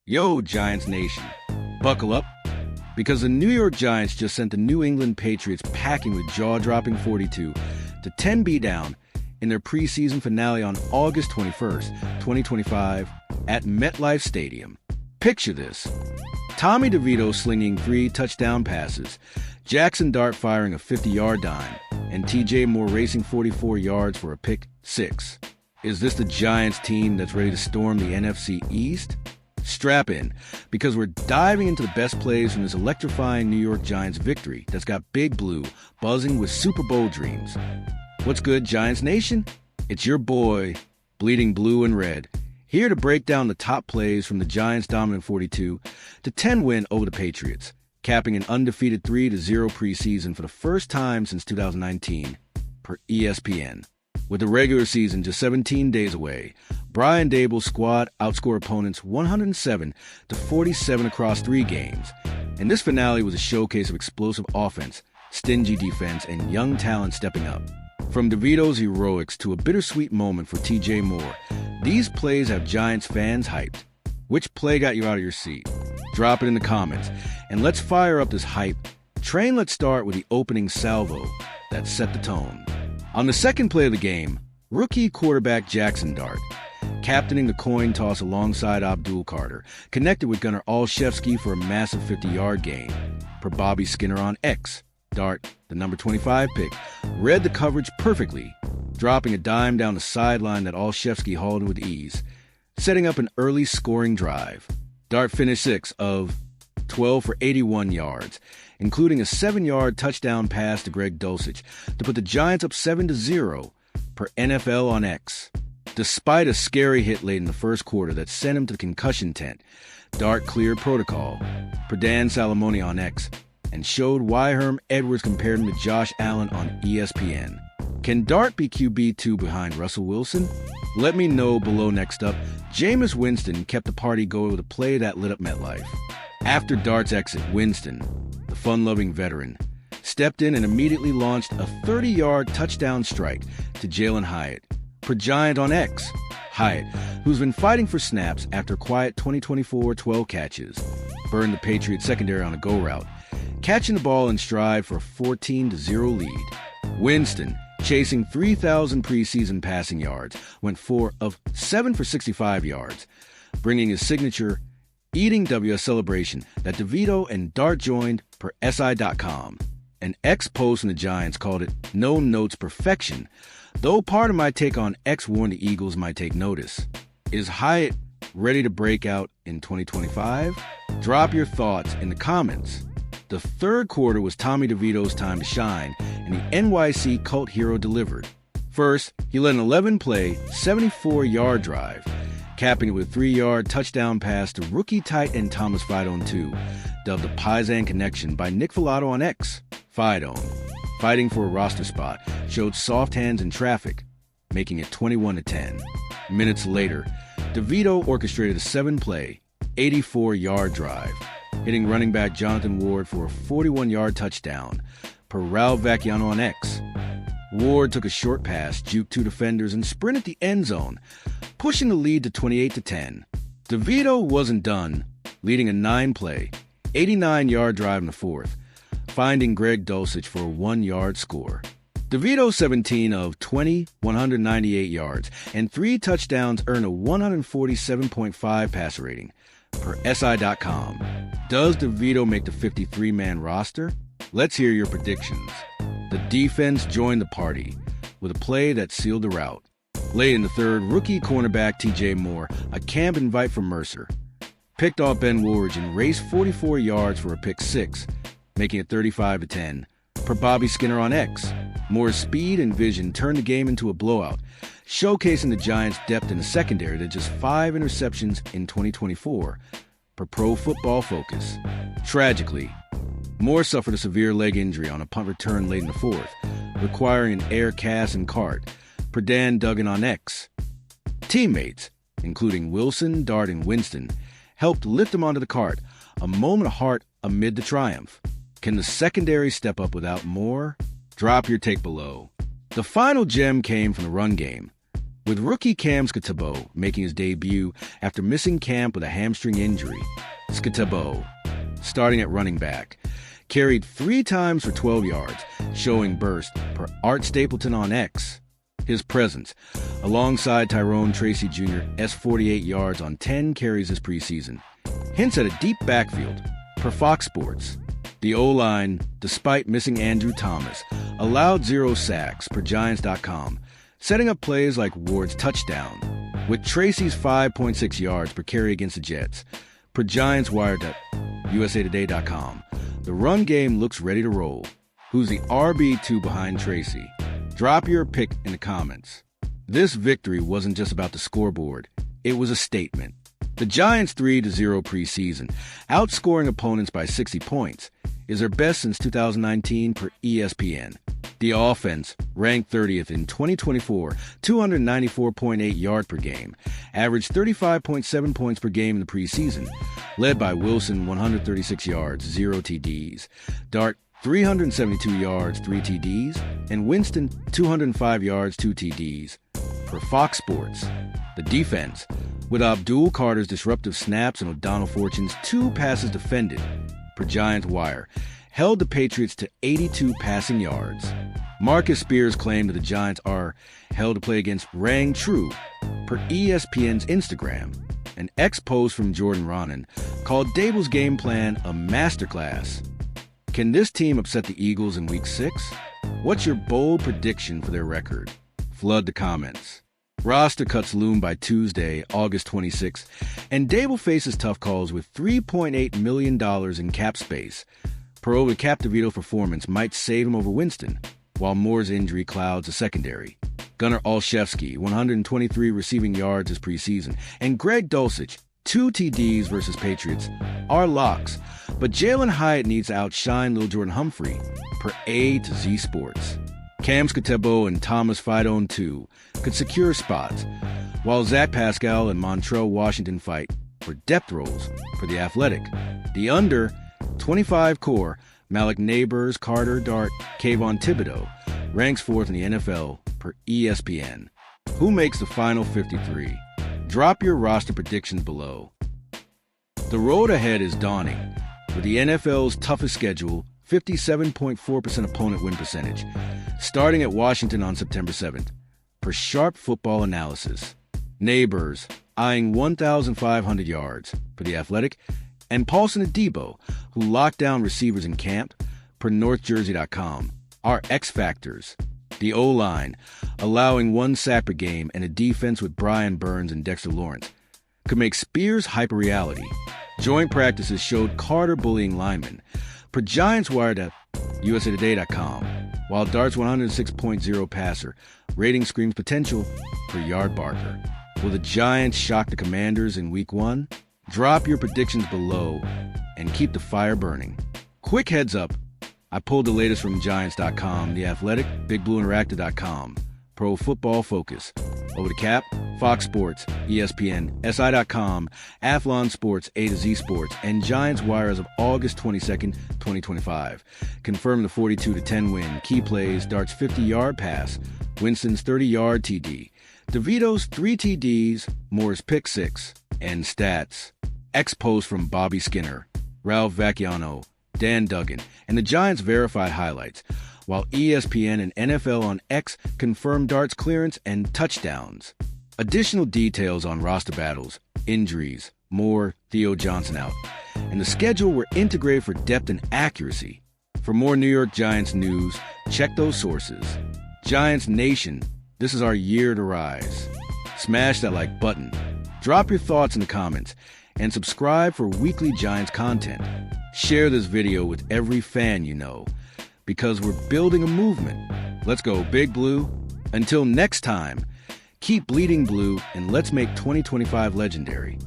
Yo, Giants Nation, buckle up, because the New York Giants just sent the New England Patriots packing with jaw-dropping 42 to 10 beatdown in their preseason finale on August 21st, 2025 at MetLife Stadium. Picture this. Tommy DeVito slinging 3 touchdown passes, Jackson Dart firing a 50-yard dime, and TJ Moore racing 44 yards for a pick 6. Is this the Giants team that's ready to storm the NFC East? Strap in, because we're diving into the best plays from this electrifying New York Giants victory that's got Big Blue buzzing with Super Bowl dreams. What's good, Giants Nation? It's your boy, Bleeding Blue and Red, here to break down the top plays from the Giants' dominant 42 to 10 win over the Patriots, capping an undefeated 3-0 preseason for the first time since 2019, per ESPN. With the regular season just 17 days away, Brian Daboll's squad outscored opponents 107-47 across 3 games, and this finale was a showcase of explosive offense, stingy defense, and young talent stepping up. From DeVito's heroics to a bittersweet moment for TJ Moore, these plays have Giants fans hyped. Which play got you out of your seat? Drop it in the comments, and let's fire up this hype train. Let's start with the opening salvo that set the tone. On the second play of the game, rookie quarterback Jackson Dart, captaining the coin toss alongside Abdul Carter, connected with gunner Olszewski for a massive 50-yard gain. Per Bobby Skinner on X, Dart, the number 25 pick, read the coverage perfectly, dropping a dime down the sideline that Olszewski hauled in with ease, setting up an early scoring drive. Dart finished 6 of 12 for 81 yards, including a 7-yard touchdown pass to Greg Dulcich to put the Giants up 7-0 per NFL on X. Despite a scary hit late in the first quarter that sent him to the concussion tent, Dart cleared protocol per Dan Salamone on X and showed why Herm Edwards compared him to Josh Allen on ESPN. Can Dart be QB2 behind Russell Wilson? Let me know below. Next up, Jameis Winston kept the party going with a play that lit up MetLife. After Dart's exit, Winston, the fun-loving veteran, stepped in and immediately launched a 30-yard touchdown strike to Jalen Hyatt. Per Giant on X, Hyatt, who's been fighting for snaps after a quiet 2024 12 catches, burned the Patriots secondary on a go route, catching the ball in stride for a 14-0 lead. Winston, chasing 3,000 preseason passing yards, went 4 of 7 for 65 yards, bringing his signature Eating W celebration that DeVito and Dart joined per SI.com. An X post from the Giants called it no notes perfection, though part of my take on X warned the Eagles might take notice. Is Hyatt ready to break out in 2025? Drop your thoughts in the comments. The third quarter was Tommy DeVito's time to shine, and the NYC cult hero delivered. First, he led an 11-play, 74-yard drive, capping it with a 3-yard touchdown pass to rookie tight end Thomas Fidone II, dubbed the Paisan Connection by Nick Filato on X. Fidone, fighting for a roster spot, showed soft hands in traffic, making it 21-10. Minutes later, DeVito orchestrated a 7-play, 84-yard drive, hitting running back Jonathan Ward for a 41-yard touchdown, per Raul Vecchiano on X. Ward took a short pass, juked 2 defenders, and sprinted the end zone, pushing the lead to 28-10. DeVito wasn't done, leading a 9-play, 89-yard drive in the fourth, finding Greg Dulcich for a 1-yard score. DeVito 17 of 20, 198 yards, and 3 touchdowns earned a 147.5 passer rating, per SI.com. Does DeVito make the 53-man roster? Let's hear your predictions. The defense joined the party with a play that sealed the route. Late in the third, rookie cornerback TJ Moore, a camp invite from Mercer, picked off Ben Woolridge and raced 44 yards for a pick 6, making it 35-10. Per Bobby Skinner on X, Moore's speed and vision turned the game into a blowout, showcasing the Giants' depth in the secondary to just 5 interceptions in 2024, per Pro Football Focus. Tragically, Moore suffered a severe leg injury on a punt return late in the fourth, requiring an air cast and cart, per Dan Duggan on X. Teammates, including Wilson, Dart, and Winston, helped lift him onto the cart, a moment of heart amid the triumph. Can the secondary step up without Moore? Drop your take below. The final gem came from the run game, with rookie Cam Skattebo making his debut after missing camp with a hamstring injury. Skattebo, starting at running back, carried 3 times for 12 yards, showing burst per Art Stapleton on X. His presence, alongside Tyrone Tracy Jr., 48 yards on 10 carries this preseason, hints at a deep backfield per Fox Sports. The O-line, despite missing Andrew Thomas, allowed 0 sacks per Giants.com, setting up plays like Ward's touchdown, with Tracy's 5.6 yards per carry against the Jets. Per Giants Wire.USAtoday.com, the run game looks ready to roll. Who's the RB2 behind Tracy? Drop your pick in the comments. This victory wasn't just about the scoreboard. It was a statement. The Giants' 3-0 preseason, outscoring opponents by 60 points, is their best since 2019 per ESPN. The offense, ranked 30th in 2024, 294.8 yards per game, averaged 35.7 points per game in the preseason, led by Wilson, 136 yards, 0 TDs, Dart, 372 yards, 3 TDs, and Winston, 205 yards, 2 TDs. Per Fox Sports, the defense, with Abdul Carter's disruptive snaps and O'Donnell Fortune's 2 passes defended, per Giants Wire, held the Patriots to 82 passing yards. Marcus Spears claimed that the Giants are held to play against rang true, per ESPN's Instagram. An ex-post from Jordan Ronan called Dable's game plan a masterclass. Can this team upset the Eagles in Week 6? What's your bold prediction for their record? Flood the comments. Roster cuts loom by Tuesday, August 26th, and Dable faces tough calls with $3.8 million in cap space. Per Cap DeVito performance might save him over Winston, while Moore's injury clouds the secondary. Gunnar Olszewski, 123 receiving yards this preseason, and Greg Dulcich, 2 TDs versus Patriots, are locks, but Jalen Hyatt needs to outshine Lil Jordan Humphrey, per A to Z Sports. Cam Skattebo and Thomas Fidone, too, could secure spots, while Zach Pascal and Montrell Washington fight for depth roles for The Athletic. The under, 25 core, Malik Neighbors, Carter Dart, Kayvon Thibodeau, ranks 4th in the NFL per ESPN. Who makes the final 53? Drop your roster predictions below. The road ahead is dawning, with the NFL's toughest schedule, 57.4% opponent win percentage, starting at Washington on September 7th, per Sharp Football Analysis. Neighbors, eyeing 1,500 yards, per The Athletic, and Paulson Adebo, who locked down receivers in camp, per NorthJersey.com, are X factors. The O-line, allowing 1 sack per game and a defense with Brian Burns and Dexter Lawrence, could make Spears hyper-reality. Joint practices showed Carter bullying linemen, per Giants Wire.USAtoday.com, while Dart's 106.0 passer rating screams potential per Yard Barker. Will the Giants shock the Commanders in Week 1? Drop your predictions below and keep the fire burning. Quick heads up, I pulled the latest from Giants.com, The Athletic, BigBlueInteractive.com, Pro Football Focus, Over the Cap, Fox Sports, ESPN, SI.com, Athlon Sports, A to Z Sports, and Giants Wire as of August 22nd, 2025. Confirm the 42-10 win. Key plays, Dart's 50-yard pass, Winston's 30-yard TD, DeVito's 3 TDs, Moore's pick 6, and stats. Ex-post from Bobby Skinner, Ralph Vacchiano, Dan Duggan, and the Giants' verified highlights, while ESPN and NFL on X confirmed Dart's clearance and touchdowns. Additional details on roster battles, injuries, Moore, Theo Johnson out, and the schedule were integrated for depth and accuracy. For more New York Giants news, check those sources. Giants Nation, this is our year to rise. Smash that like button, drop your thoughts in the comments, and subscribe for weekly Giants content. Share this video with every fan you know, because we're building a movement. Let's go Big Blue. Until next time, keep bleeding blue and let's make 2025 legendary.